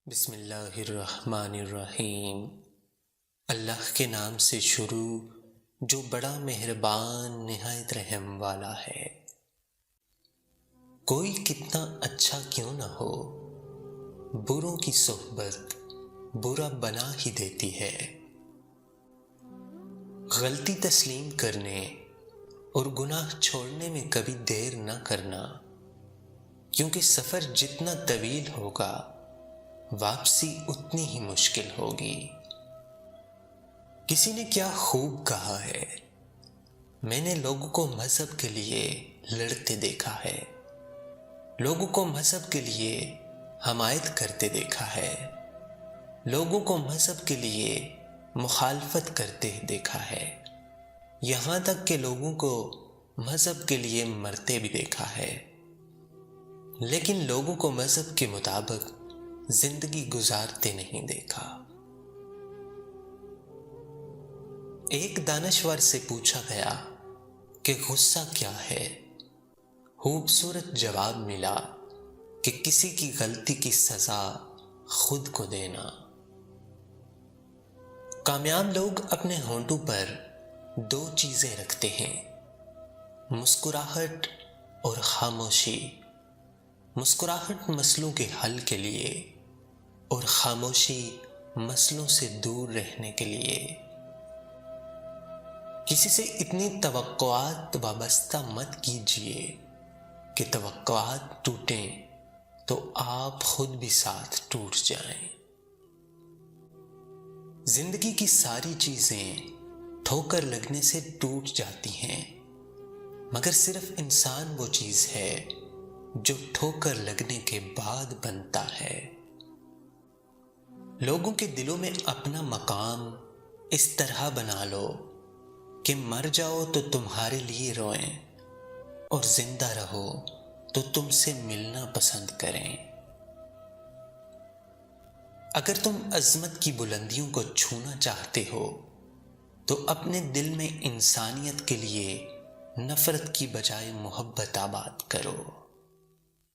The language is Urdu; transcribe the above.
بسم اللہ الرحمن الرحیم۔ اللہ کے نام سے شروع جو بڑا مہربان نہایت رحم والا ہے۔ کوئی کتنا اچھا کیوں نہ ہو، بروں کی صحبت برا بنا ہی دیتی ہے۔ غلطی تسلیم کرنے اور گناہ چھوڑنے میں کبھی دیر نہ کرنا، کیونکہ سفر جتنا طویل ہوگا واپسی اتنی ہی مشکل ہوگی۔ کسی نے کیا خوب کہا ہے، میں نے لوگوں کو مذہب کے لیے لڑتے دیکھا ہے، لوگوں کو مذہب کے لیے حمایت کرتے دیکھا ہے، لوگوں کو مذہب کے لیے مخالفت کرتے دیکھا ہے، یہاں تک کہ لوگوں کو مذہب کے لیے مرتے بھی دیکھا ہے، لیکن لوگوں کو مذہب کے مطابق زندگی گزارتے نہیں دیکھا۔ ایک دانشور سے پوچھا گیا کہ غصہ کیا ہے؟ خوبصورت جواب ملا کہ کسی کی غلطی کی سزا خود کو دینا۔ کامیاب لوگ اپنے ہونٹوں پر دو چیزیں رکھتے ہیں، مسکراہٹ اور خاموشی۔ مسکراہٹ مسئلوں کے حل کے لیے اور خاموشی مسئلوں سے دور رہنے کے لیے۔ کسی سے اتنی توقعات وابستہ مت کیجیے کہ توقعات ٹوٹیں تو آپ خود بھی ساتھ ٹوٹ جائیں۔ زندگی کی ساری چیزیں ٹھوکر لگنے سے ٹوٹ جاتی ہیں، مگر صرف انسان وہ چیز ہے جو ٹھوکر لگنے کے بعد بنتا ہے۔ لوگوں کے دلوں میں اپنا مقام اس طرح بنا لو کہ مر جاؤ تو تمہارے لیے روئیں اور زندہ رہو تو تم سے ملنا پسند کریں۔ اگر تم عظمت کی بلندیوں کو چھونا چاہتے ہو تو اپنے دل میں انسانیت کے لیے نفرت کی بجائے محبت آباد کرو۔